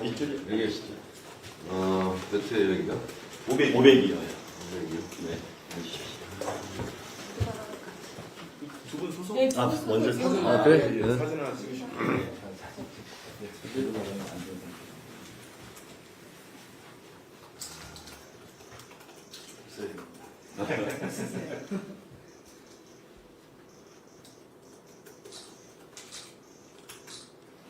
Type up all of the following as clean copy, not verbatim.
이쪽이 여기 계시죠? 몇 회 여기가? 500이요. 500이요? 네. 두 분 소속? 네, 먼저 사진. 그래? 예, 네. 사진 하나 찍으시고.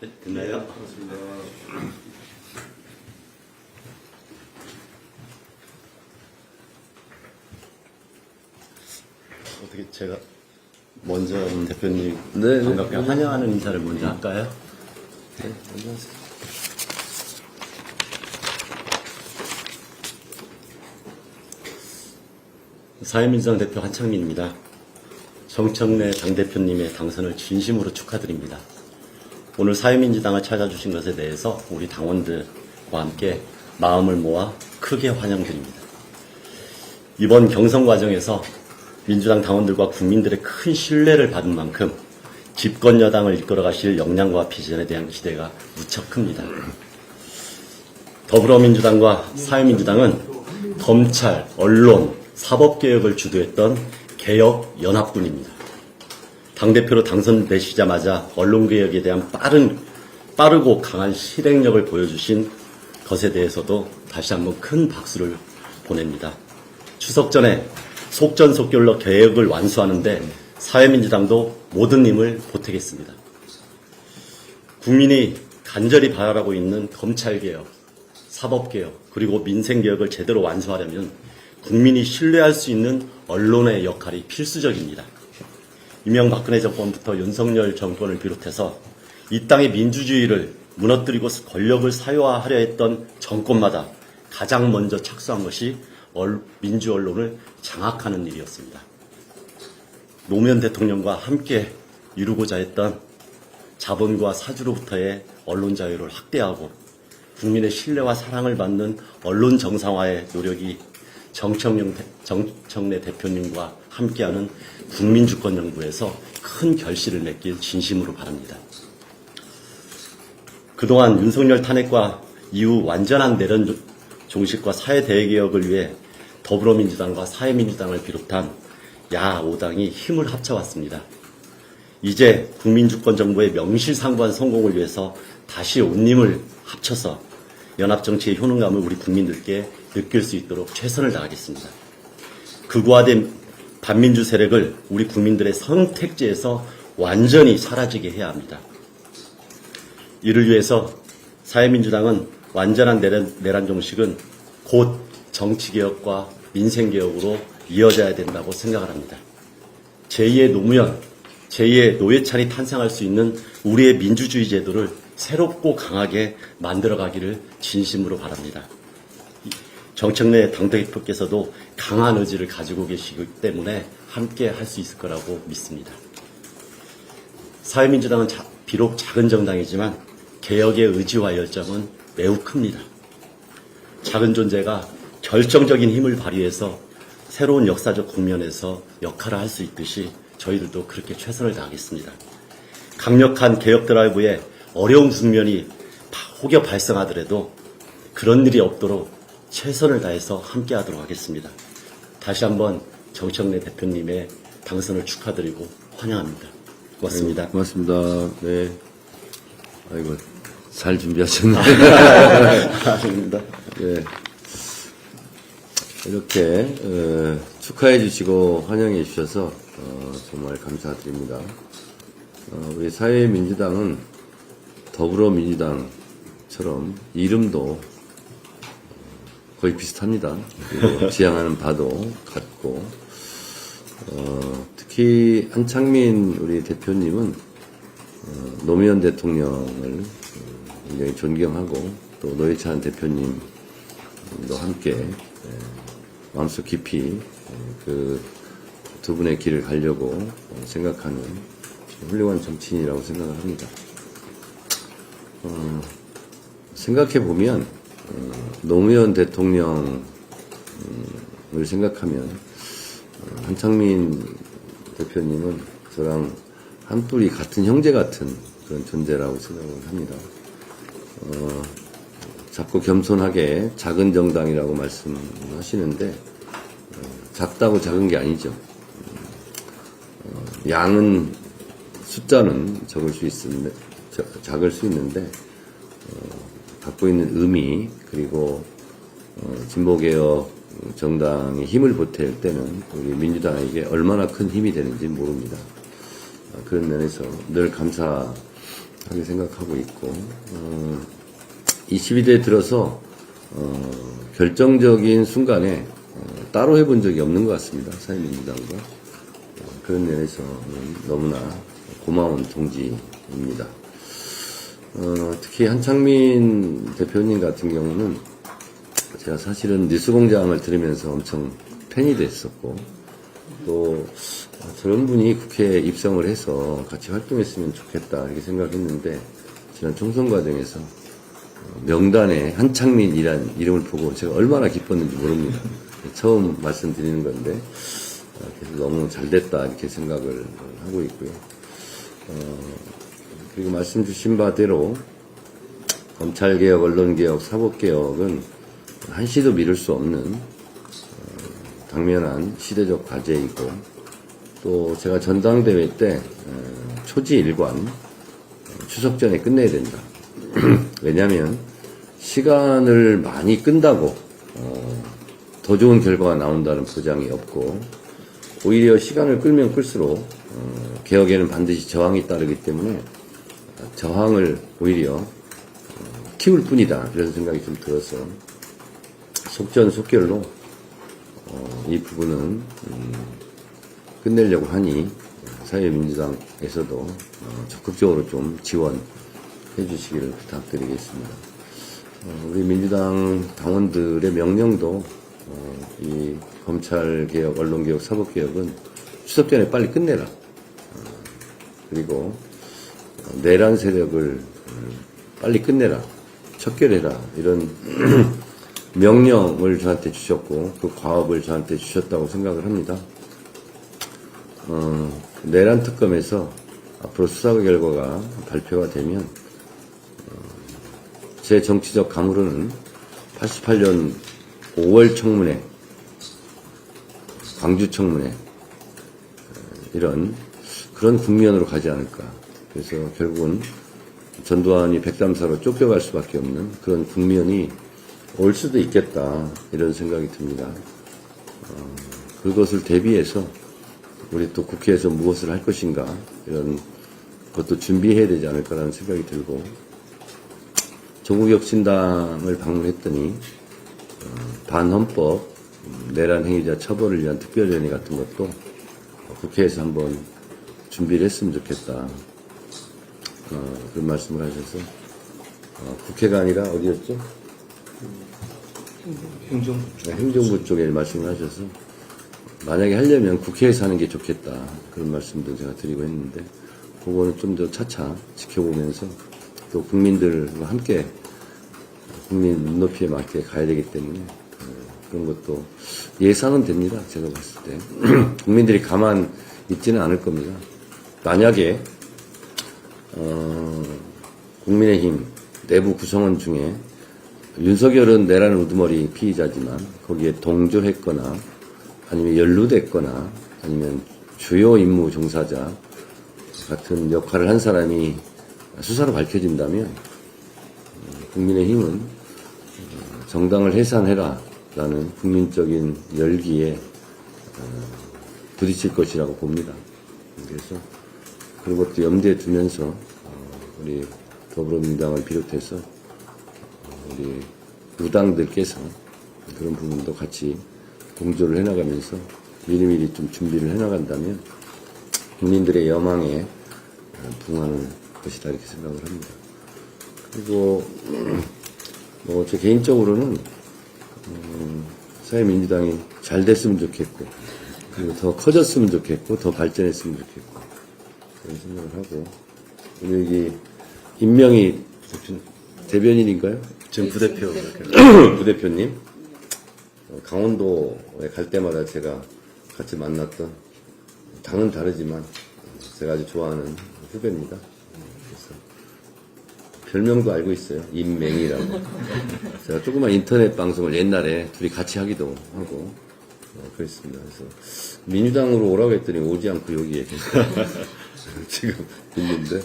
네, 됐나요? 그렇습니다. 어떻게 제가 먼저 대표님 네, 반갑게 환영하는 인사를 먼저 할까요? 네, 안녕하세요. 사회민주당 대표 한창민입니다. 정청래 당대표님의 당선을 진심으로 축하드립니다. 오늘 사회민주당을 찾아주신 것에 대해서 우리 당원들과 함께 마음을 모아 크게 환영드립니다. 이번 경선 과정에서 민주당 당원들과 국민들의 큰 신뢰를 받은 만큼 집권 여당을 이끌어 가실 역량과 비전에 대한 기대가 무척 큽니다. 더불어민주당과 사회민주당은 검찰, 언론, 사법개혁을 주도했던 개혁연합군입니다. 당대표로 당선되시자마자 언론개혁에 대한 빠르고 강한 실행력을 보여주신 것에 대해서도 다시 한번 큰 박수를 보냅니다. 추석 전에 속전속결로 개혁을 완수하는데 사회민주당도 모든 힘을 보태겠습니다. 국민이 간절히 바라고 있는 검찰개혁, 사법개혁, 그리고 민생개혁을 제대로 완수하려면 국민이 신뢰할 수 있는 언론의 역할이 필수적입니다. 이명박근혜 정권부터 윤석열 정권을 비롯해서 이 땅의 민주주의를 무너뜨리고 권력을 사유화하려 했던 정권마다 가장 먼저 착수한 것이 민주 언론을 장악하는 일이었습니다. 노무현 대통령과 함께 이루고자 했던 자본과 사주로부터의 언론 자유를 확대하고 국민의 신뢰와 사랑을 받는 언론 정상화의 노력이 정청래 대표님과 함께하는 국민주권정부에서 큰 결실을 맺길 진심으로 바랍니다. 그동안 윤석열 탄핵과 이후 완전한 내란 종식과 사회 대개혁을 위해 더불어민주당과 사회민주당을 비롯한 야 5당이 힘을 합쳐왔습니다. 이제 국민주권정부의 명실상부한 성공을 위해서 다시 온 힘을 합쳐서 연합정치의 효능감을 우리 국민들께 느낄 수 있도록 최선을 다하겠습니다. 극우화된 반민주 세력을 우리 국민들의 선택지에서 완전히 사라지게 해야 합니다. 이를 위해서 사회민주당은 완전한 내란 종식은 곧 정치개혁과 민생개혁으로 이어져야 된다고 생각을 합니다. 제2의 노무현, 제2의 노회찬이 탄생할 수 있는 우리의 민주주의 제도를 새롭고 강하게 만들어가기를 진심으로 바랍니다. 정청래 당대표께서도 강한 의지를 가지고 계시기 때문에 함께 할 수 있을 거라고 믿습니다. 사회민주당은 비록 작은 정당이지만 개혁의 의지와 열정은 매우 큽니다. 작은 존재가 결정적인 힘을 발휘해서 새로운 역사적 국면에서 역할을 할 수 있듯이 저희들도 그렇게 최선을 다하겠습니다. 강력한 개혁 드라이브에 어려운 국면이 혹여 발생하더라도 그런 일이 없도록 최선을 다해서 함께하도록 하겠습니다. 다시 한번 정청래 대표님의 당선을 축하드리고 환영합니다. 고맙습니다. 네, 고맙습니다. 네. 아이고, 잘 준비하셨네요. 아닙니다. 네. 이렇게, 축하해 주시고 환영해 주셔서, 정말 감사드립니다. 우리 사회민주당은 더불어민주당처럼 이름도 거의 비슷합니다. 그리고 지향하는 바도 같고, 특히 한창민 우리 대표님은 노무현 대통령을 굉장히 존경하고 또 노회찬 대표님도 함께 마음속 깊이 그 두 분의 길을 가려고 생각하는 훌륭한 정치인이라고 생각을 합니다. 생각해 보면 노무현 대통령을 생각하면 한창민 대표님은 저랑 한 뿌리 같은 형제 같은 그런 존재라고 생각을 합니다. 자꾸 겸손하게 작은 정당이라고 말씀하시는데 작다고 작은 게 아니죠. 양은 숫자는 적을 수 있는데 작을 수 있는데 갖고 있는 의미 그리고 진보개혁 정당이 힘을 보탤 때는 우리 민주당에게 얼마나 큰 힘이 되는지 모릅니다. 그런 면에서 늘 감사하게 생각하고 있고 이 12대에 들어서 결정적인 순간에 따로 해본 적이 없는 것 같습니다. 사회민주당과 그런 면에서 너무나 고마운 동지입니다. 특히 한창민 대표님 같은 경우는 제가 사실은 뉴스공장을 들으면서 엄청 팬이 됐었고 또 저런 분이 국회에 입성을 해서 같이 활동했으면 좋겠다 이렇게 생각했는데 지난 총선 과정에서 명단에 한창민이란 이름을 보고 제가 얼마나 기뻤는지 모릅니다. 처음 말씀드리는 건데 그래서 너무 잘됐다 이렇게 생각을 하고 있고요. 그리고 말씀 주신 바대로 검찰개혁, 언론개혁, 사법개혁은 한시도 미룰 수 없는 당면한 시대적 과제이고 또 제가 전당대회 때 초지일관 추석 전에 끝내야 된다. 왜냐하면 시간을 많이 끈다고 더 좋은 결과가 나온다는 보장이 없고 오히려 시간을 끌면 끌수록 개혁에는 반드시 저항이 따르기 때문에 저항을 오히려 키울 뿐이다 그런 생각이 좀 들어서 속전속결로 이 부분은 끝내려고 하니 사회민주당에서도 적극적으로 좀 지원해 주시기를 부탁드리겠습니다. 우리 민주당 당원들의 명령도 이 검찰개혁, 언론개혁, 사법개혁은 추석 전에 빨리 끝내라. 그리고 내란 세력을 빨리 끝내라. 척결해라. 이런 명령을 저한테 주셨고 그 과업을 저한테 주셨다고 생각을 합니다. 내란 특검에서 앞으로 수사 결과가 발표가 되면 제 정치적 감으로는 88년 5월 청문회, 광주 청문회 이런 그런 국면으로 가지 않을까. 그래서 결국은 전두환이 백담사로 쫓겨갈 수밖에 없는 그런 국면이 올 수도 있겠다 이런 생각이 듭니다. 그것을 대비해서 우리 또 국회에서 무엇을 할 것인가 이런 것도 준비해야 되지 않을까라는 생각이 들고 조국혁신당을 방문했더니 반헌법 내란 행위자 처벌을 위한 특별위원회 같은 것도 국회에서 한번 준비를 했으면 좋겠다 그런 말씀을 하셔서 국회가 아니라 어디였죠? 행정부 네, 행정부 쪽에 말씀을 하셔서 만약에 하려면 국회에서 하는 게 좋겠다 그런 말씀도 제가 드리고 했는데 그거는 좀 더 차차 지켜보면서 또 국민들과 함께 국민 눈높이에 맞게 가야 되기 때문에 그런 것도 예상은 됩니다. 제가 봤을 때 국민들이 가만 있지는 않을 겁니다. 만약에 국민의힘 내부 구성원 중에 윤석열은 내란 우두머리 피의자지만 거기에 동조했거나 아니면 연루됐거나 아니면 주요 임무 종사자 같은 역할을 한 사람이 수사로 밝혀진다면 국민의힘은 정당을 해산해라 라는 국민적인 열기에 부딪힐 것이라고 봅니다. 그래서 그런 것도 염두에 두면서 우리 더불어민주당을 비롯해서 우리 무당들께서 그런 부분도 같이 공조를 해나가면서 미리미리 좀 준비를 해나간다면 국민들의 여망에 부응하는 것이다 이렇게 생각을 합니다. 그리고 뭐 제 개인적으로는 사회민주당이 잘 됐으면 좋겠고 그리고 더 커졌으면 좋겠고 더 발전했으면 좋겠고 그런 생각을 하고 여기 임명희 대변인인가요? 지금 부대표 부대표님 강원도에 갈 때마다 제가 같이 만났던 당은 다르지만 제가 아주 좋아하는 후배입니다. 그래서 별명도 알고 있어요. 임맹이라고. 제가 조그만 인터넷 방송을 옛날에 둘이 같이 하기도 하고, 그랬습니다. 그래서 민주당으로 오라고 했더니 오지 않고 여기에 지금 있는데,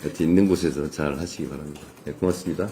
하여튼 있는 곳에서 잘 하시기 바랍니다. 네, 고맙습니다.